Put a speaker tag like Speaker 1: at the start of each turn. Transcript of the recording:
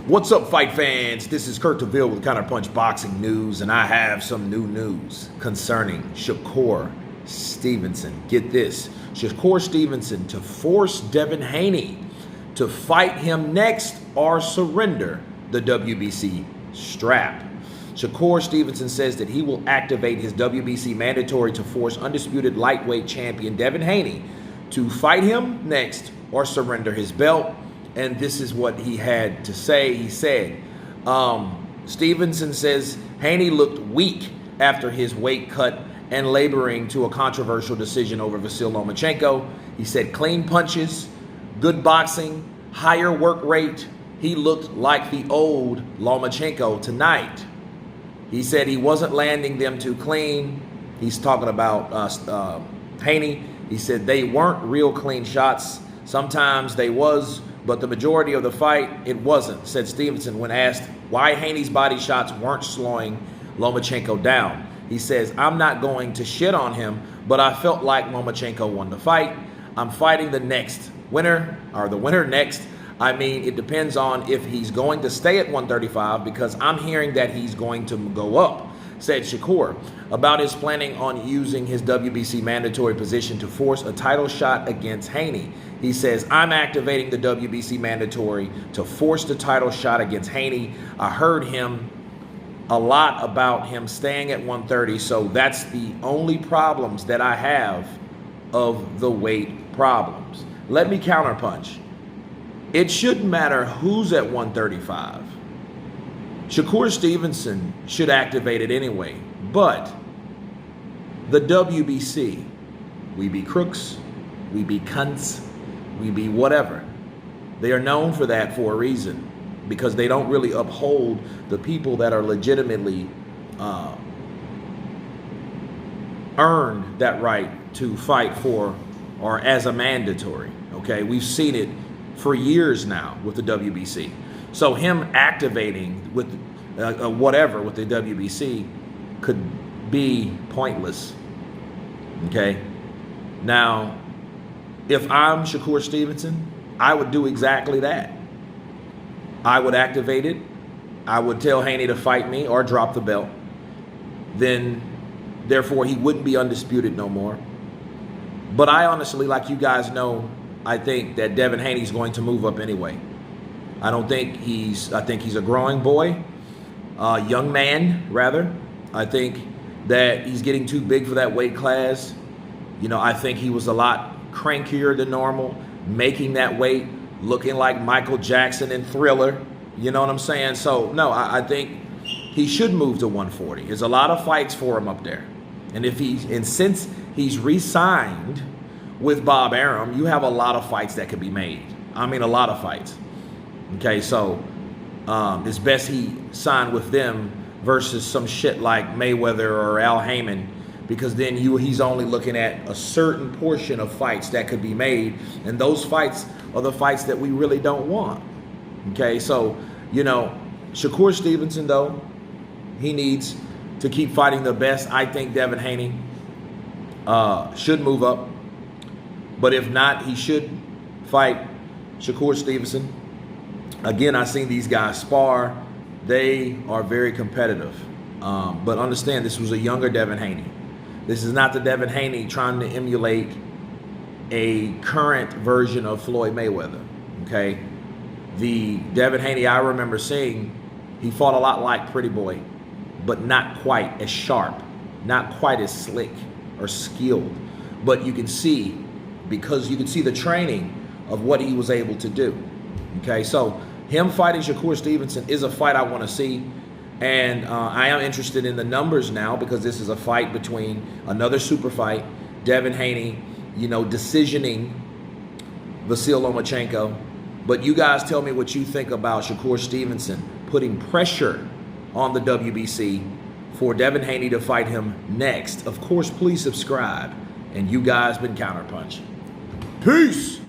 Speaker 1: What's up, fight fans? This is Kurt DeVille with Counterpunch Boxing News, and I have some new news concerning Shakur Stevenson. Get this, Shakur Stevenson to force Devon Haney to fight him next or surrender the WBC strap. Shakur Stevenson says that he will activate his WBC mandatory to force undisputed lightweight champion Devon Haney to fight him next or surrender his belt. And this is what he had to say. He said, Stevenson says Haney looked weak after his weight cut and laboring to a controversial decision over Vasyl Lomachenko. He said clean punches, good boxing, higher work rate. He looked like the old Lomachenko tonight. He said he wasn't landing them too clean. He's talking about Haney. He said they weren't real clean shots. Sometimes they was, but the majority of the fight, it wasn't, said Stevenson when asked why Haney's body shots weren't slowing Lomachenko down. He says, I'm not going to shit on him, but I felt like Lomachenko won the fight. I'm fighting the next winner, or the winner next. I mean, it depends on if he's going to stay at 135 because I'm hearing that he's going to go up, said Shakur about his planning on using his WBC mandatory position to force a title shot against Haney. He says, I'm activating the WBC mandatory to force the title shot against Haney. I heard him a lot about him staying at 130, so that's the only problems that I have of the weight problems. Let me counterpunch. It shouldn't matter who's at 135. Shakur Stevenson should activate it anyway, but the WBC, we be crooks, we be cunts, we be whatever. They are known for that for a reason, because they don't really uphold the people that are legitimately earned that right to fight for or as a mandatory. Okay, we've seen it for years now with the WBC. So him activating with whatever with the WBC could be pointless. Okay, now if I'm Shakur Stevenson, I would do exactly that. I would activate it. I would tell Haney to fight me or drop the belt. Then, therefore, he wouldn't be undisputed no more. But I honestly, like you guys know, I think that Devon Haney's going to move up anyway. I think he's a growing boy, young man, rather. I think that he's getting too big for that weight class. You know, I think he was a lot crankier than normal, making that weight, looking like Michael Jackson in Thriller. You know what I'm saying? So, no, I think he should move to 140. There's a lot of fights for him up there. And since he's re-signed with Bob Arum, you have a lot of fights that could be made. I mean, a lot of fights. Okay, so it's best he signed with them versus some shit like Mayweather or Al Heyman, because then he's only looking at a certain portion of fights that could be made, and those fights are the fights that we really don't want. Okay, so, you know, Shakur Stevenson, though, he needs to keep fighting the best. I think Devon Haney should move up. But if not, he should fight Shakur Stevenson. Again, I've seen these guys spar. They are very competitive. But understand, this was a younger Devon Haney. This is not the Devon Haney trying to emulate a current version of Floyd Mayweather, okay? The Devon Haney I remember seeing, he fought a lot like Pretty Boy, but not quite as sharp, not quite as slick or skilled. But you can see, because you can see the training of what he was able to do, okay? So him fighting Shakur Stevenson is a fight I want to see. And I am interested in the numbers now, because this is a fight between another super fight, Devon Haney, you know, decisioning Vasyl Lomachenko. But you guys tell me what you think about Shakur Stevenson putting pressure on the WBC for Devon Haney to fight him next. Of course, please subscribe. And you guys been Counterpunch. Peace!